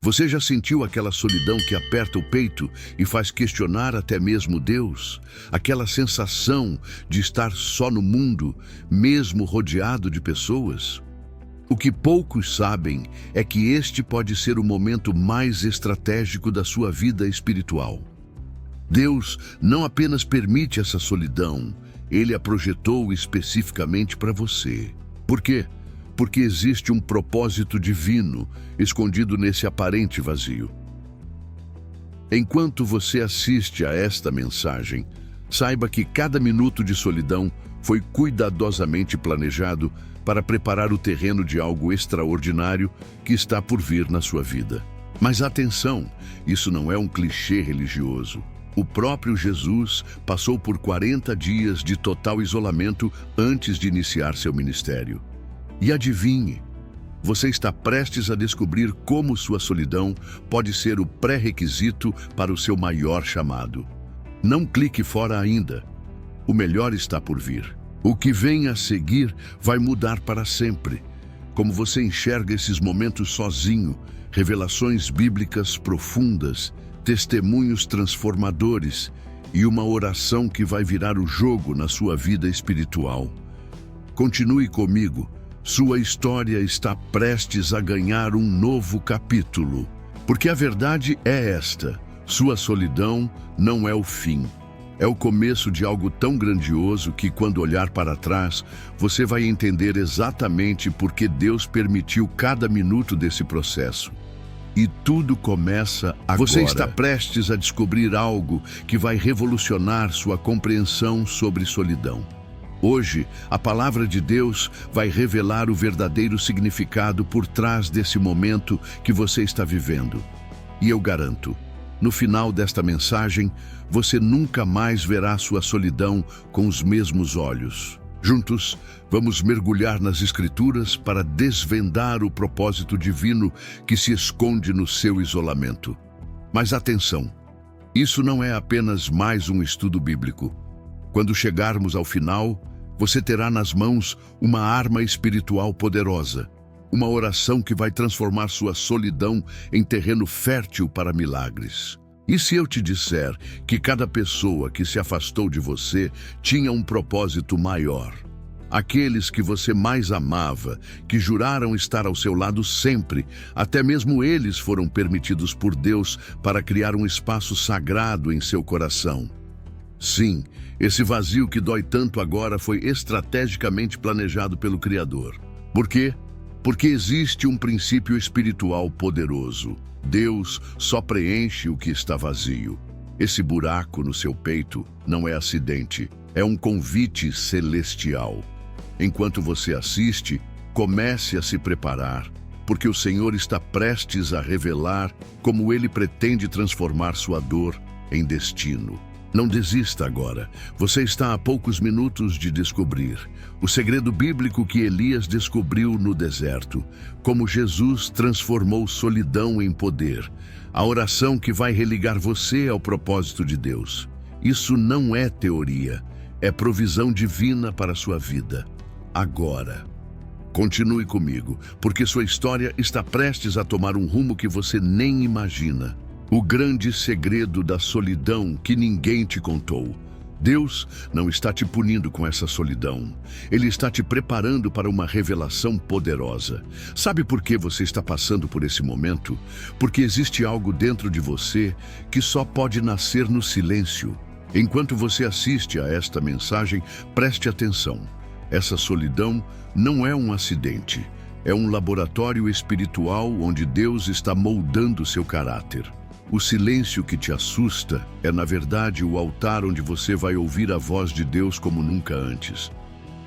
Você já sentiu aquela solidão que aperta o peito e faz questionar até mesmo Deus? Aquela sensação de estar só no mundo, mesmo rodeado de pessoas? O que poucos sabem é que este pode ser o momento mais estratégico da sua vida espiritual. Deus não apenas permite essa solidão, Ele a projetou especificamente para você. Por quê? Porque existe um propósito divino escondido nesse aparente vazio. Enquanto você assiste a esta mensagem, saiba que cada minuto de solidão foi cuidadosamente planejado para preparar o terreno de algo extraordinário que está por vir na sua vida. Mas atenção, isso não é um clichê religioso. O próprio Jesus passou por 40 dias de total isolamento antes de iniciar seu ministério. E adivinhe, você está prestes a descobrir como sua solidão pode ser o pré-requisito para o seu maior chamado. Não clique fora ainda. O melhor está por vir. O que vem a seguir vai mudar para sempre. Como você enxerga esses momentos sozinho, revelações bíblicas profundas, testemunhos transformadores e uma oração que vai virar o jogo na sua vida espiritual. Continue comigo. Sua história está prestes a ganhar um novo capítulo. Porque a verdade é esta: sua solidão não é o fim. É o começo de algo tão grandioso que, quando olhar para trás, você vai entender exatamente por que Deus permitiu cada minuto desse processo. E tudo começa agora. Você está prestes a descobrir algo que vai revolucionar sua compreensão sobre solidão. Hoje, a palavra de Deus vai revelar o verdadeiro significado por trás desse momento que você está vivendo. E eu garanto, no final desta mensagem, você nunca mais verá sua solidão com os mesmos olhos. Juntos, vamos mergulhar nas Escrituras para desvendar o propósito divino que se esconde no seu isolamento. Mas atenção, isso não é apenas mais um estudo bíblico. Quando chegarmos ao final, você terá nas mãos uma arma espiritual poderosa, uma oração que vai transformar sua solidão em terreno fértil para milagres. E se eu te disser que cada pessoa que se afastou de você tinha um propósito maior? Aqueles que você mais amava, que juraram estar ao seu lado sempre, até mesmo eles foram permitidos por Deus para criar um espaço sagrado em seu coração. Sim, esse vazio que dói tanto agora foi estrategicamente planejado pelo Criador. Por quê? Porque existe um princípio espiritual poderoso. Deus só preenche o que está vazio. Esse buraco no seu peito não é acidente, é um convite celestial. Enquanto você assiste, comece a se preparar, porque o Senhor está prestes a revelar como Ele pretende transformar sua dor em destino. Não desista agora. Você está a poucos minutos de descobrir o segredo bíblico que Elias descobriu no deserto, como Jesus transformou solidão em poder, a oração que vai religar você ao propósito de Deus. Isso não é teoria, é provisão divina para a sua vida. Agora, continue comigo, porque sua história está prestes a tomar um rumo que você nem imagina. O grande segredo da solidão que ninguém te contou. Deus não está te punindo com essa solidão. Ele está te preparando para uma revelação poderosa. Sabe por que você está passando por esse momento? Porque existe algo dentro de você que só pode nascer no silêncio. Enquanto você assiste a esta mensagem, preste atenção. Essa solidão não é um acidente. É um laboratório espiritual onde Deus está moldando seu caráter. O silêncio que te assusta é, na verdade, o altar onde você vai ouvir a voz de Deus como nunca antes.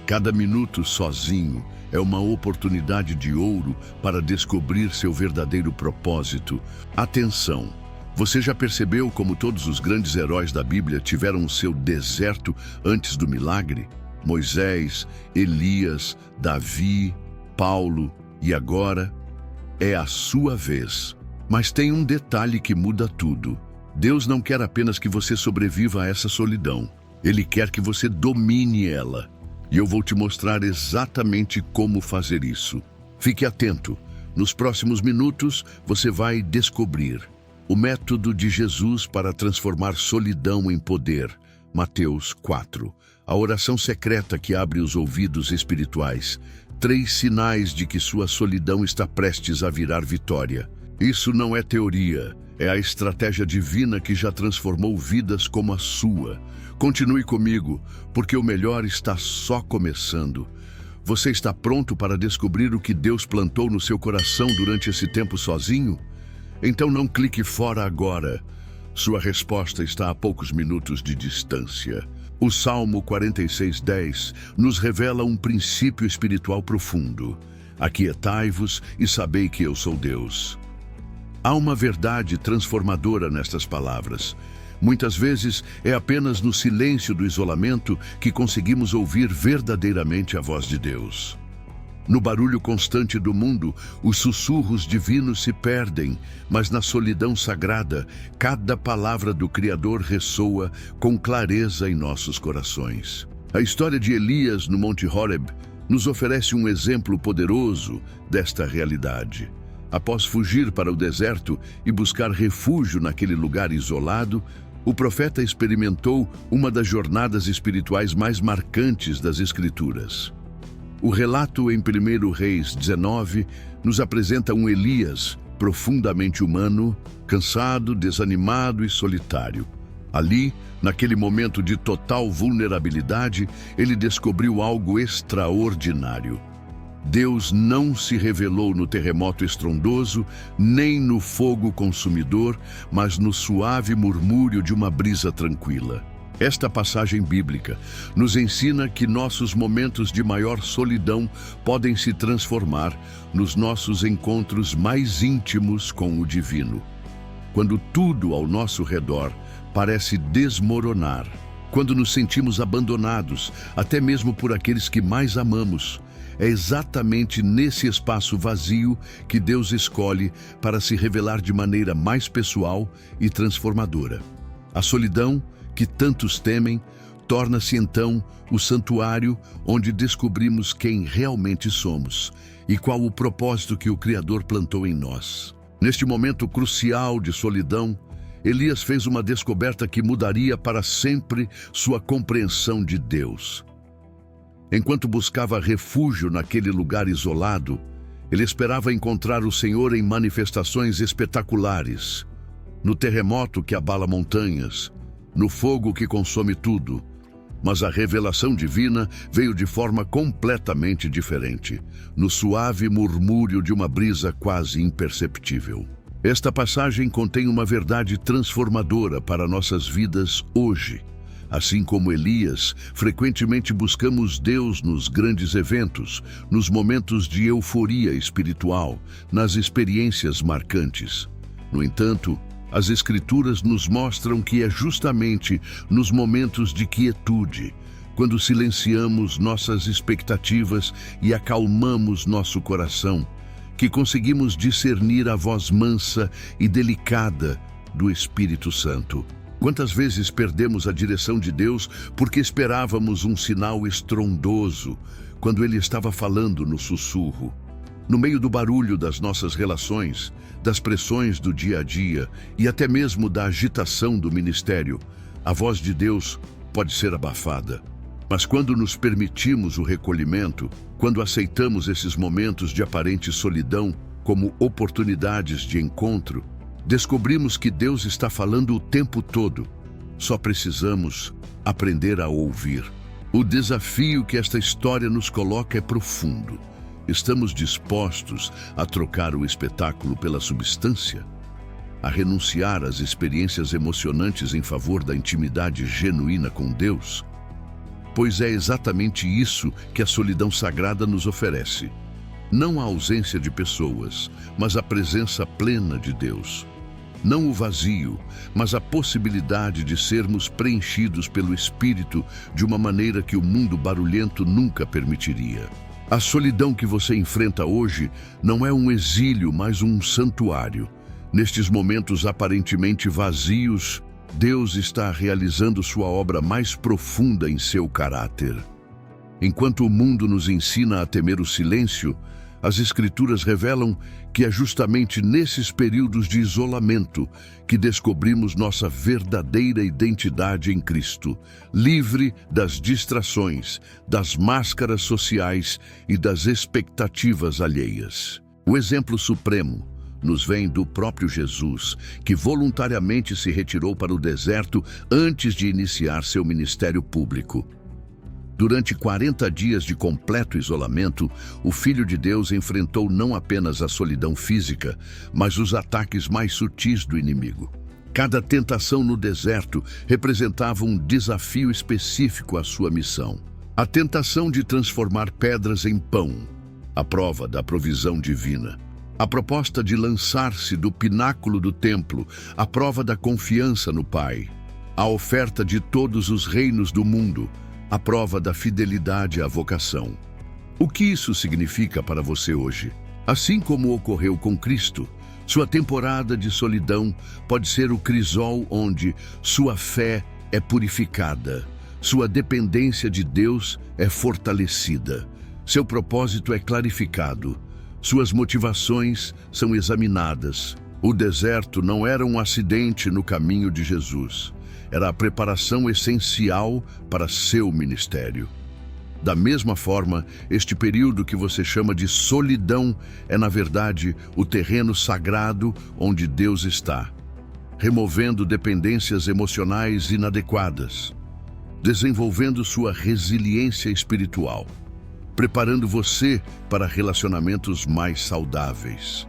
Cada minuto sozinho é uma oportunidade de ouro para descobrir seu verdadeiro propósito. Atenção! Você já percebeu como todos os grandes heróis da Bíblia tiveram o seu deserto antes do milagre? Moisés, Elias, Davi, Paulo e agora é a sua vez. Mas tem um detalhe que muda tudo. Deus não quer apenas que você sobreviva a essa solidão. Ele quer que você domine ela. E eu vou te mostrar exatamente como fazer isso. Fique atento, Nos próximos minutos, você vai descobrir o método de Jesus para transformar solidão em poder. Mateus 4. A oração secreta que abre os ouvidos espirituais. 3 sinais de que sua solidão está prestes a virar vitória. Isso não é teoria, é a estratégia divina que já transformou vidas como a sua. Continue comigo, porque o melhor está só começando. Você está pronto para descobrir o que Deus plantou no seu coração durante esse tempo sozinho? Então não clique fora agora. Sua resposta está a poucos minutos de distância. O Salmo 46:10 nos revela um princípio espiritual profundo. Aquietai-vos e sabei que eu sou Deus. Há uma verdade transformadora nestas palavras. Muitas vezes é apenas no silêncio do isolamento que conseguimos ouvir verdadeiramente a voz de Deus. No barulho constante do mundo, os sussurros divinos se perdem, mas na solidão sagrada, cada palavra do Criador ressoa com clareza em nossos corações. A história de Elias no Monte Horeb nos oferece um exemplo poderoso desta realidade. Após fugir para o deserto e buscar refúgio naquele lugar isolado, o profeta experimentou uma das jornadas espirituais mais marcantes das Escrituras. O relato em 1 Reis 19 nos apresenta um Elias profundamente humano, cansado, desanimado e solitário. Ali, naquele momento de total vulnerabilidade, ele descobriu algo extraordinário. Deus não se revelou no terremoto estrondoso, nem no fogo consumidor, mas no suave murmúrio de uma brisa tranquila. Esta passagem bíblica nos ensina que nossos momentos de maior solidão podem se transformar nos nossos encontros mais íntimos com o divino. Quando tudo ao nosso redor parece desmoronar, quando nos sentimos abandonados, até mesmo por aqueles que mais amamos, é exatamente nesse espaço vazio que Deus escolhe para se revelar de maneira mais pessoal e transformadora. A solidão, que tantos temem, torna-se então o santuário onde descobrimos quem realmente somos e qual o propósito que o Criador plantou em nós. Neste momento crucial de solidão, Elias fez uma descoberta que mudaria para sempre sua compreensão de Deus. Enquanto buscava refúgio naquele lugar isolado, ele esperava encontrar o Senhor em manifestações espetaculares, no terremoto que abala montanhas, no fogo que consome tudo. Mas a revelação divina veio de forma completamente diferente, no suave murmúrio de uma brisa quase imperceptível. Esta passagem contém uma verdade transformadora para nossas vidas hoje. Assim como Elias, frequentemente buscamos Deus nos grandes eventos, nos momentos de euforia espiritual, nas experiências marcantes. No entanto, as Escrituras nos mostram que é justamente nos momentos de quietude, quando silenciamos nossas expectativas e acalmamos nosso coração, que conseguimos discernir a voz mansa e delicada do Espírito Santo. Quantas vezes perdemos a direção de Deus porque esperávamos um sinal estrondoso, quando Ele estava falando no sussurro? No meio do barulho das nossas relações, das pressões do dia a dia e até mesmo da agitação do ministério, a voz de Deus pode ser abafada. Mas quando nos permitimos o recolhimento, quando aceitamos esses momentos de aparente solidão como oportunidades de encontro, descobrimos que Deus está falando o tempo todo. Só precisamos aprender a ouvir. O desafio que esta história nos coloca é profundo. Estamos dispostos a trocar o espetáculo pela substância? A renunciar às experiências emocionantes em favor da intimidade genuína com Deus? Pois é exatamente isso que a solidão sagrada nos oferece. Não a ausência de pessoas, mas a presença plena de Deus. Não o vazio, mas a possibilidade de sermos preenchidos pelo Espírito de uma maneira que o mundo barulhento nunca permitiria. A solidão que você enfrenta hoje não é um exílio, mas um santuário. Nestes momentos aparentemente vazios, Deus está realizando sua obra mais profunda em seu caráter. Enquanto o mundo nos ensina a temer o silêncio, As Escrituras revelam que é justamente nesses períodos de isolamento que descobrimos nossa verdadeira identidade em Cristo, livre das distrações, das máscaras sociais e das expectativas alheias. O exemplo supremo nos vem do próprio Jesus, que voluntariamente se retirou para o deserto antes de iniciar seu ministério público. Durante 40 dias de completo isolamento, o Filho de Deus enfrentou não apenas a solidão física, mas os ataques mais sutis do inimigo. Cada tentação no deserto representava um desafio específico à sua missão. A tentação de transformar pedras em pão, a prova da provisão divina. A proposta de lançar-se do pináculo do templo, a prova da confiança no Pai. A oferta de todos os reinos do mundo, a prova da fidelidade à vocação. O que isso significa para você hoje? Assim como ocorreu com Cristo, sua temporada de solidão pode ser o crisol onde sua fé é purificada, sua dependência de Deus é fortalecida, seu propósito é clarificado, suas motivações são examinadas. O deserto não era um acidente no caminho de Jesus. Era a preparação essencial para seu ministério. Da mesma forma, este período que você chama de solidão é, na verdade, o terreno sagrado onde Deus está, removendo dependências emocionais inadequadas, desenvolvendo sua resiliência espiritual, preparando você para relacionamentos mais saudáveis.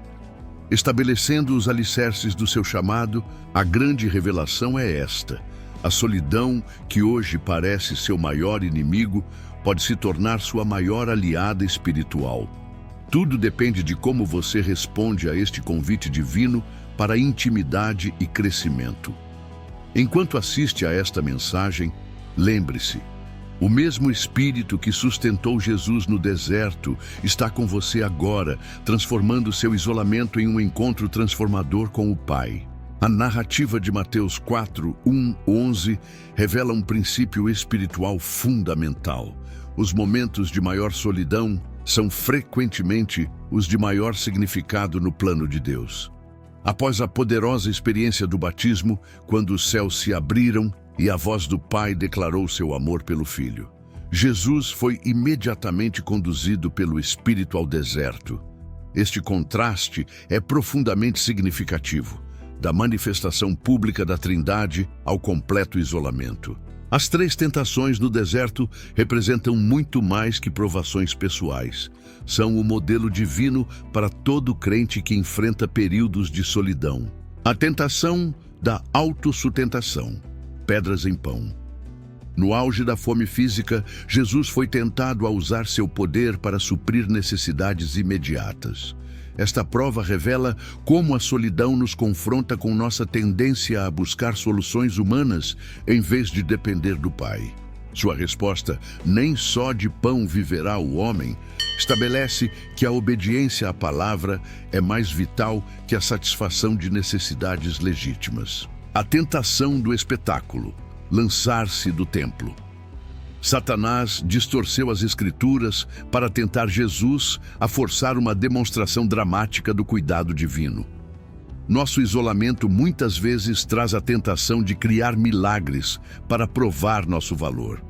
Estabelecendo os alicerces do seu chamado, a grande revelação é esta: a solidão, que hoje parece seu maior inimigo, pode se tornar sua maior aliada espiritual. Tudo depende de como você responde a este convite divino para intimidade e crescimento. Enquanto assiste a esta mensagem, lembre-se: o mesmo Espírito que sustentou Jesus no deserto está com você agora, transformando seu isolamento em um encontro transformador com o Pai. A narrativa de Mateus 4:1-11 revela um princípio espiritual fundamental. Os momentos de maior solidão são frequentemente os de maior significado no plano de Deus. Após a poderosa experiência do batismo, quando os céus se abriram e a voz do Pai declarou seu amor pelo Filho, Jesus foi imediatamente conduzido pelo Espírito ao deserto. Este contraste é profundamente significativo, da manifestação pública da Trindade ao completo isolamento. As 3 tentações no deserto representam muito mais que provações pessoais. São o modelo divino para todo crente que enfrenta períodos de solidão. A tentação da autossustentação. Pedras em pão. No auge da fome física, Jesus foi tentado a usar seu poder para suprir necessidades imediatas. Esta prova revela como a solidão nos confronta com nossa tendência a buscar soluções humanas em vez de depender do Pai. Sua resposta, nem só de pão viverá o homem, estabelece que a obediência à palavra é mais vital que a satisfação de necessidades legítimas. A tentação do espetáculo, lançar-se do templo. Satanás distorceu as Escrituras para tentar Jesus a forçar uma demonstração dramática do cuidado divino. Nosso isolamento muitas vezes traz a tentação de criar milagres para provar nosso valor.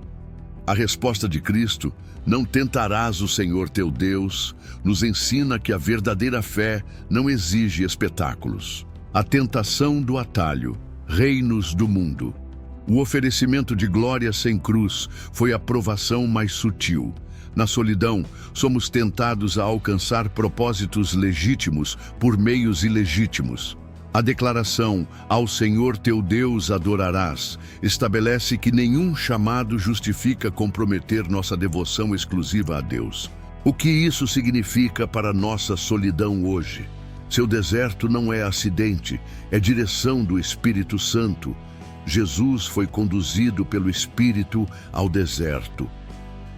A resposta de Cristo, não tentarás o Senhor teu Deus, nos ensina que a verdadeira fé não exige espetáculos. A tentação do atalho, reinos do mundo. O oferecimento de glória sem cruz foi a provação mais sutil. Na solidão, somos tentados a alcançar propósitos legítimos por meios ilegítimos. A declaração, ao Senhor teu Deus adorarás, estabelece que nenhum chamado justifica comprometer nossa devoção exclusiva a Deus. O que isso significa para nossa solidão hoje? Seu deserto não é acidente, é direção do Espírito Santo. Jesus foi conduzido pelo Espírito ao deserto.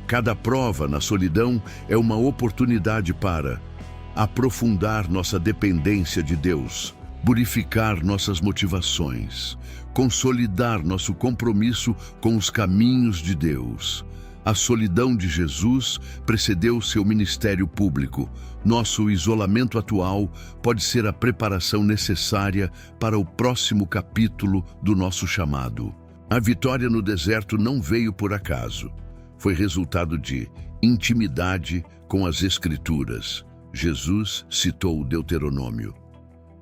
Cada prova na solidão é uma oportunidade para aprofundar nossa dependência de Deus, purificar nossas motivações, consolidar nosso compromisso com os caminhos de Deus. A solidão de Jesus precedeu seu ministério público. Nosso isolamento atual pode ser a preparação necessária para o próximo capítulo do nosso chamado. A vitória no deserto não veio por acaso. Foi resultado de intimidade com as Escrituras. Jesus citou o Deuteronômio.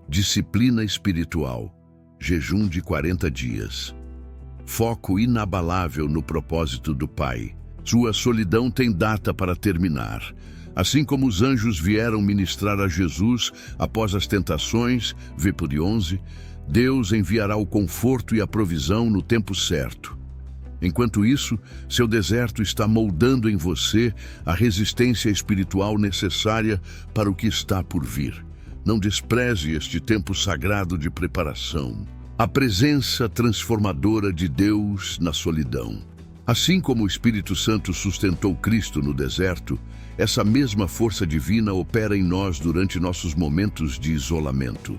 Disciplina espiritual. Jejum de 40 dias. Foco inabalável no propósito do Pai. Sua solidão tem data para terminar. Assim como os anjos vieram ministrar a Jesus após as tentações, vê por 11, Deus enviará o conforto e a provisão no tempo certo. Enquanto isso, seu deserto está moldando em você a resistência espiritual necessária para o que está por vir. Não despreze este tempo sagrado de preparação. A presença transformadora de Deus na solidão. Assim como o Espírito Santo sustentou Cristo no deserto, essa mesma força divina opera em nós durante nossos momentos de isolamento.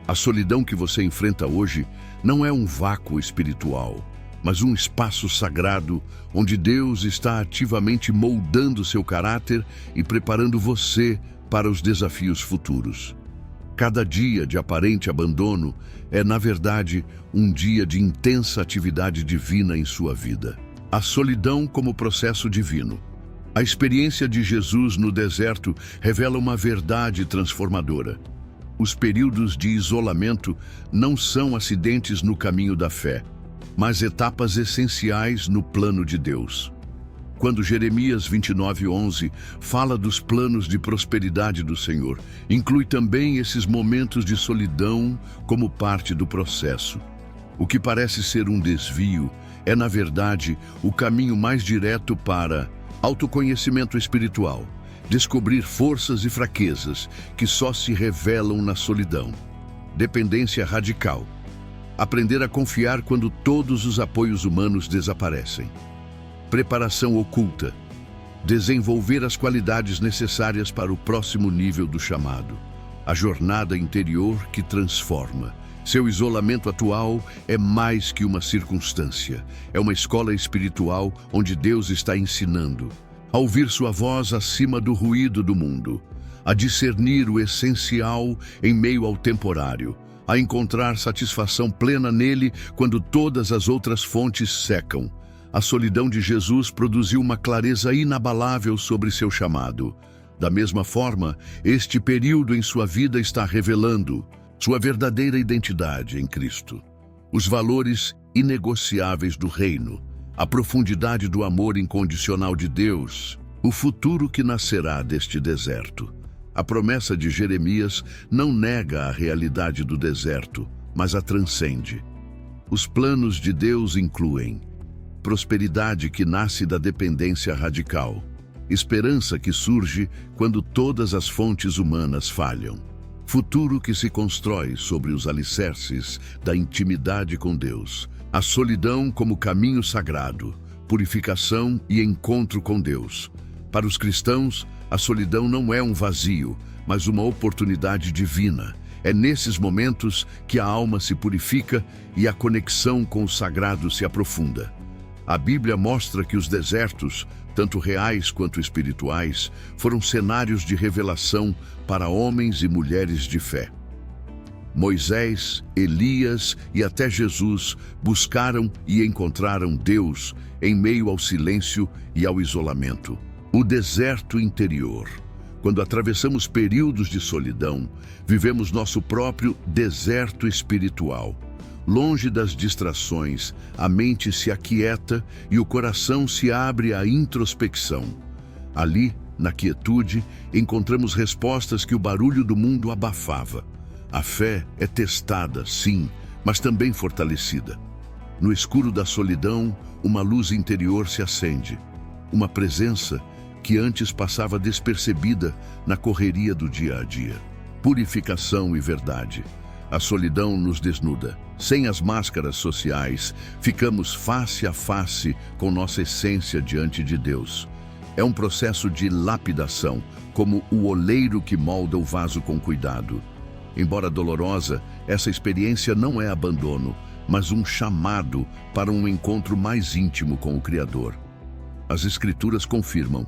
A solidão que você enfrenta hoje não é um vácuo espiritual, mas um espaço sagrado onde Deus está ativamente moldando seu caráter e preparando você para os desafios futuros. Cada dia de aparente abandono é, na verdade, um dia de intensa atividade divina em sua vida. A solidão como processo divino. A experiência de Jesus no deserto revela uma verdade transformadora. Os períodos de isolamento não são acidentes no caminho da fé, mas etapas essenciais no plano de Deus. Quando Jeremias 29:11 fala dos planos de prosperidade do Senhor, inclui também esses momentos de solidão como parte do processo. O que parece ser um desvio é, na verdade, o caminho mais direto para autoconhecimento espiritual, descobrir forças e fraquezas que só se revelam na solidão. Dependência radical. Aprender a confiar quando todos os apoios humanos desaparecem. Preparação oculta. Desenvolver as qualidades necessárias para o próximo nível do chamado. A jornada interior que transforma. Seu isolamento atual é mais que uma circunstância. É uma escola espiritual onde Deus está ensinando a ouvir sua voz acima do ruído do mundo, a discernir o essencial em meio ao temporário, a encontrar satisfação plena nele quando todas as outras fontes secam. A solidão de Jesus produziu uma clareza inabalável sobre seu chamado. Da mesma forma, este período em sua vida está revelando sua verdadeira identidade em Cristo. Os valores inegociáveis do reino, a profundidade do amor incondicional de Deus, o futuro que nascerá deste deserto. A promessa de Jeremias não nega a realidade do deserto, mas a transcende. Os planos de Deus incluem prosperidade que nasce da dependência radical, esperança que surge quando todas as fontes humanas falham, futuro que se constrói sobre os alicerces da intimidade com Deus, a solidão como caminho sagrado, purificação e encontro com Deus. Para os cristãos, a solidão não é um vazio, mas uma oportunidade divina. É nesses momentos que a alma se purifica e a conexão com o sagrado se aprofunda. A Bíblia mostra que os desertos, tanto reais quanto espirituais, foram cenários de revelação para homens e mulheres de fé. Moisés, Elias e até Jesus buscaram e encontraram Deus em meio ao silêncio e ao isolamento. O deserto interior. Quando atravessamos períodos de solidão, vivemos nosso próprio deserto espiritual. Longe das distrações, a mente se aquieta e o coração se abre à introspecção. Ali, na quietude, encontramos respostas que o barulho do mundo abafava. A fé é testada, sim, mas também fortalecida. No escuro da solidão, uma luz interior se acende. Uma presença que antes passava despercebida na correria do dia a dia. Purificação e verdade. A solidão nos desnuda. Sem as máscaras sociais, ficamos face a face com nossa essência diante de Deus. É um processo de lapidação, como o oleiro que molda o vaso com cuidado. Embora dolorosa, essa experiência não é abandono, mas um chamado para um encontro mais íntimo com o Criador. as Escrituras confirmam.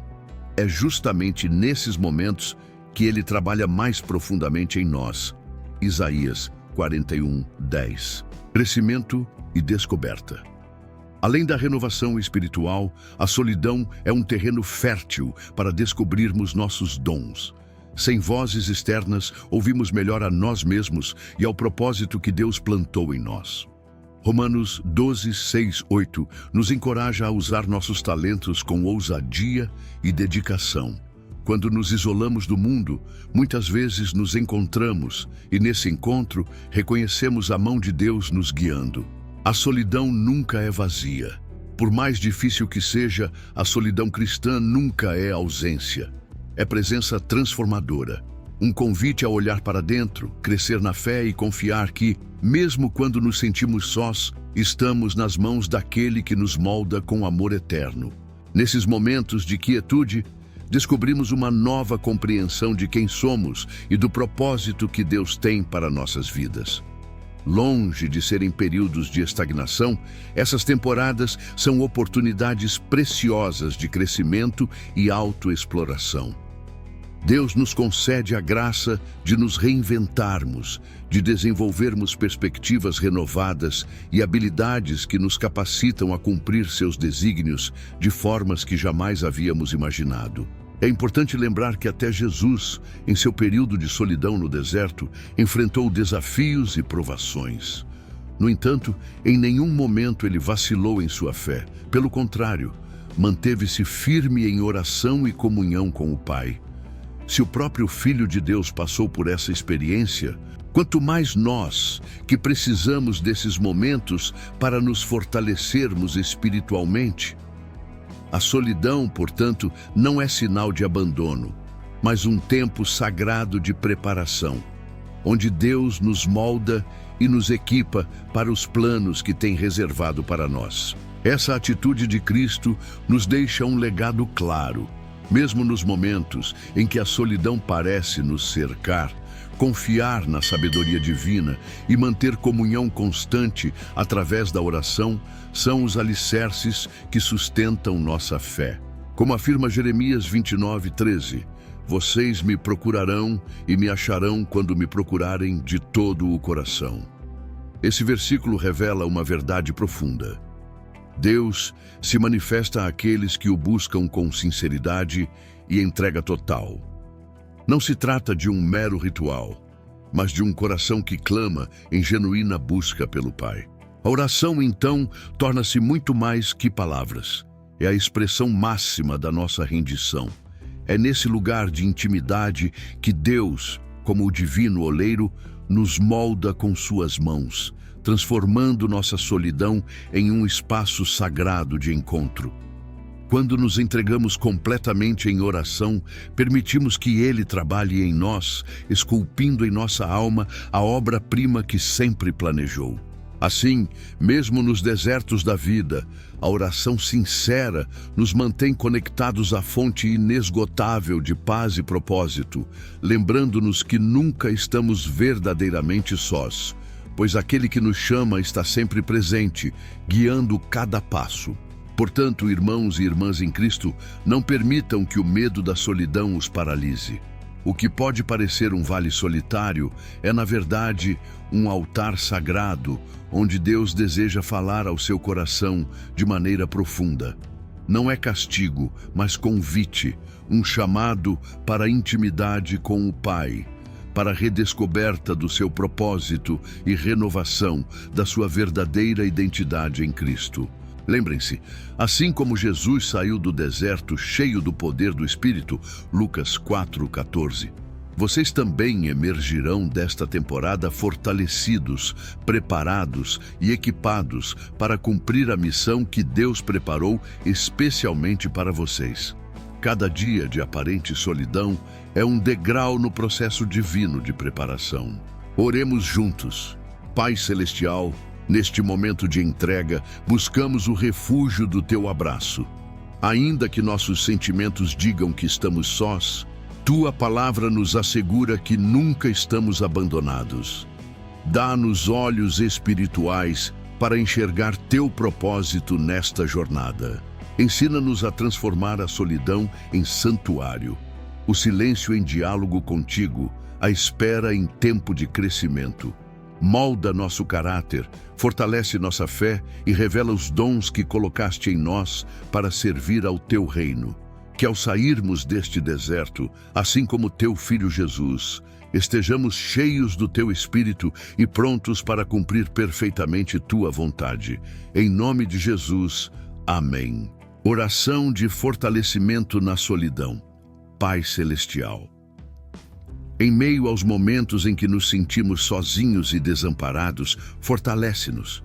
É justamente nesses momentos que ele trabalha mais profundamente em nós. Isaías 41:10. Crescimento e descoberta. Além da renovação espiritual, a solidão é um terreno fértil para descobrirmos nossos dons. Sem vozes externas, ouvimos melhor a nós mesmos e ao propósito que Deus plantou em nós. Romanos 12:6-8 nos encoraja a usar nossos talentos com ousadia e dedicação. Quando nos isolamos do mundo, muitas vezes nos encontramos e, nesse encontro, reconhecemos a mão de Deus nos guiando. A solidão nunca é vazia. Por mais difícil que seja, a solidão cristã nunca é ausência. É presença transformadora. Um convite a olhar para dentro, crescer na fé e confiar que, mesmo quando nos sentimos sós, estamos nas mãos daquele que nos molda com amor eterno. Nesses momentos de quietude, descobrimos uma nova compreensão de quem somos e do propósito que Deus tem para nossas vidas. Longe de serem períodos de estagnação, essas temporadas são oportunidades preciosas de crescimento e autoexploração. Deus nos concede a graça de nos reinventarmos, de desenvolvermos perspectivas renovadas e habilidades que nos capacitam a cumprir seus desígnios de formas que jamais havíamos imaginado. É importante lembrar que até Jesus, em seu período de solidão no deserto, enfrentou desafios e provações. No entanto, em nenhum momento ele vacilou em sua fé. Pelo contrário, manteve-se firme em oração e comunhão com o Pai. Se o próprio Filho de Deus passou por essa experiência, quanto mais nós, que precisamos desses momentos para nos fortalecermos espiritualmente. A solidão, portanto, não é sinal de abandono, mas um tempo sagrado de preparação, onde Deus nos molda e nos equipa para os planos que tem reservado para nós. Essa atitude de Cristo nos deixa um legado claro. Mesmo nos momentos em que a solidão parece nos cercar, confiar na sabedoria divina e manter comunhão constante através da oração são os alicerces que sustentam nossa fé. Como afirma Jeremias 29:13, vocês me procurarão e me acharão quando me procurarem de todo o coração. Esse versículo revela uma verdade profunda. Deus se manifesta àqueles que o buscam com sinceridade e entrega total. Não se trata de um mero ritual, mas de um coração que clama em genuína busca pelo Pai. A oração, então, torna-se muito mais que palavras. É a expressão máxima da nossa rendição. É nesse lugar de intimidade que Deus, como o divino oleiro, nos molda com suas mãos, transformando nossa solidão em um espaço sagrado de encontro. Quando nos entregamos completamente em oração, permitimos que Ele trabalhe em nós, esculpindo em nossa alma a obra-prima que sempre planejou. Assim, mesmo nos desertos da vida, a oração sincera nos mantém conectados à fonte inesgotável de paz e propósito, lembrando-nos que nunca estamos verdadeiramente sós, pois aquele que nos chama está sempre presente, guiando cada passo. Portanto, irmãos e irmãs em Cristo, não permitam que o medo da solidão os paralise. O que pode parecer um vale solitário é, na verdade, um altar sagrado, onde Deus deseja falar ao seu coração de maneira profunda. Não é castigo, mas convite, um chamado para a intimidade com o Pai, para a redescoberta do seu propósito e renovação da sua verdadeira identidade em Cristo. Lembrem-se, assim como Jesus saiu do deserto cheio do poder do Espírito, Lucas 4:14, vocês também emergirão desta temporada fortalecidos, preparados e equipados para cumprir a missão que Deus preparou especialmente para vocês. Cada dia de aparente solidão é um degrau no processo divino de preparação. Oremos juntos. Pai Celestial, neste momento de entrega, buscamos o refúgio do Teu abraço. Ainda que nossos sentimentos digam que estamos sós, Tua palavra nos assegura que nunca estamos abandonados. Dá-nos olhos espirituais para enxergar Teu propósito nesta jornada. Ensina-nos a transformar a solidão em santuário, o silêncio em diálogo contigo, a espera em tempo de crescimento. Molda nosso caráter, fortalece nossa fé e revela os dons que colocaste em nós para servir ao teu reino. Que ao sairmos deste deserto, assim como teu Filho Jesus, estejamos cheios do teu Espírito e prontos para cumprir perfeitamente tua vontade. Em nome de Jesus, amém. Oração de fortalecimento na solidão. Pai Celestial, em meio aos momentos em que nos sentimos sozinhos e desamparados, fortalece-nos.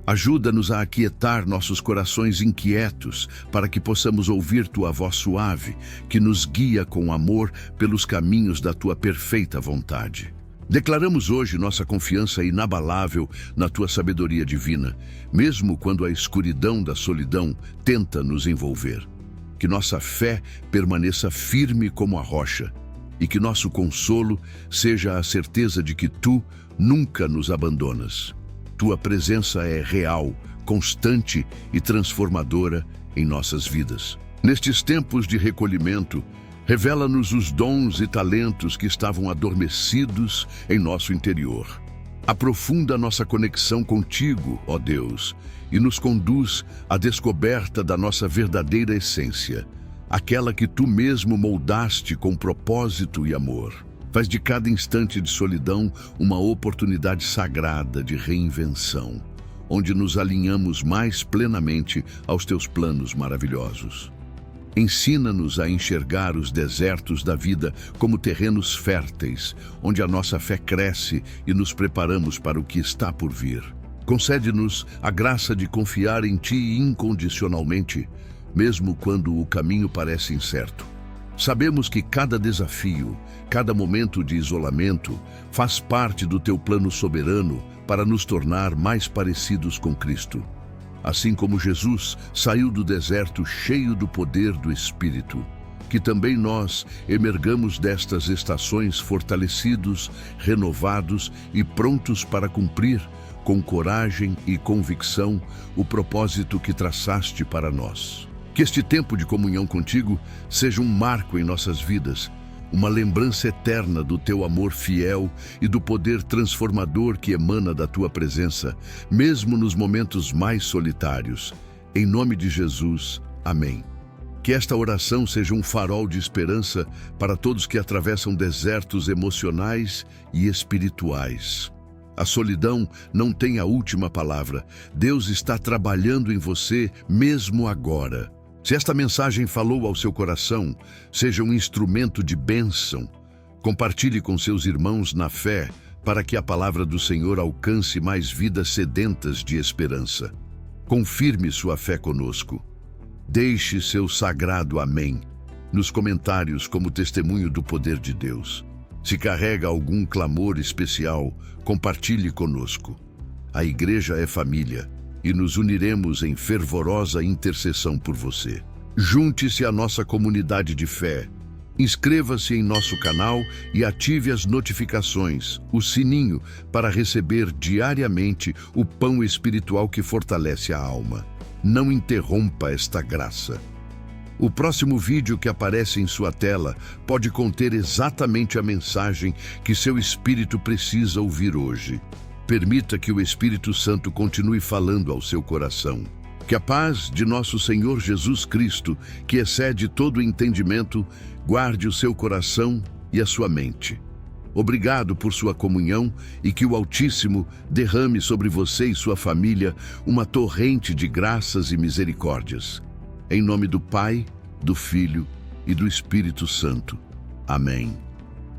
Ajuda-nos a aquietar nossos corações inquietos, para que possamos ouvir tua voz suave, que nos guia com amor pelos caminhos da tua perfeita vontade. Declaramos hoje nossa confiança inabalável na tua sabedoria divina, mesmo quando a escuridão da solidão tenta nos envolver. Que nossa fé permaneça firme como a rocha, e que nosso consolo seja a certeza de que tu nunca nos abandonas. Tua presença é real, constante e transformadora em nossas vidas. Nestes tempos de recolhimento, revela-nos os dons e talentos que estavam adormecidos em nosso interior. Aprofunda nossa conexão contigo, ó Deus, e nos conduz à descoberta da nossa verdadeira essência, aquela que tu mesmo moldaste com propósito e amor. Faz de cada instante de solidão uma oportunidade sagrada de reinvenção, onde nos alinhamos mais plenamente aos teus planos maravilhosos. Ensina-nos a enxergar os desertos da vida como terrenos férteis, onde a nossa fé cresce e nos preparamos para o que está por vir. Concede-nos a graça de confiar em ti incondicionalmente, mesmo quando o caminho parece incerto. Sabemos que cada desafio, cada momento de isolamento, faz parte do teu plano soberano para nos tornar mais parecidos com Cristo. Assim como Jesus saiu do deserto cheio do poder do Espírito, que também nós emergamos destas estações fortalecidos, renovados e prontos para cumprir, com coragem e convicção, o propósito que traçaste para nós. Que este tempo de comunhão contigo seja um marco em nossas vidas, uma lembrança eterna do teu amor fiel e do poder transformador que emana da tua presença, mesmo nos momentos mais solitários. Em nome de Jesus, amém. Que esta oração seja um farol de esperança para todos que atravessam desertos emocionais e espirituais. A solidão não tem a última palavra. Deus está trabalhando em você mesmo agora. Se esta mensagem falou ao seu coração, seja um instrumento de bênção. Compartilhe com seus irmãos na fé, para que a palavra do Senhor alcance mais vidas sedentas de esperança. Confirme sua fé conosco. Deixe seu sagrado amém nos comentários como testemunho do poder de Deus. Se carrega algum clamor especial, compartilhe conosco. A igreja é família e nos uniremos em fervorosa intercessão por você. Junte-se à nossa comunidade de fé. Inscreva-se em nosso canal e ative as notificações, o sininho, para receber diariamente o pão espiritual que fortalece a alma. Não interrompa esta graça. O próximo vídeo que aparece em sua tela pode conter exatamente a mensagem que seu espírito precisa ouvir hoje. Permita que o Espírito Santo continue falando ao seu coração. Que a paz de nosso Senhor Jesus Cristo, que excede todo entendimento, guarde o seu coração e a sua mente. Obrigado por sua comunhão e que o Altíssimo derrame sobre você e sua família uma torrente de graças e misericórdias. Em nome do Pai, do Filho e do Espírito Santo. Amém.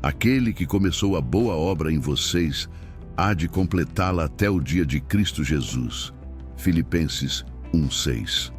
Aquele que começou a boa obra em vocês há de completá-la até o dia de Cristo Jesus. Filipenses 1:6.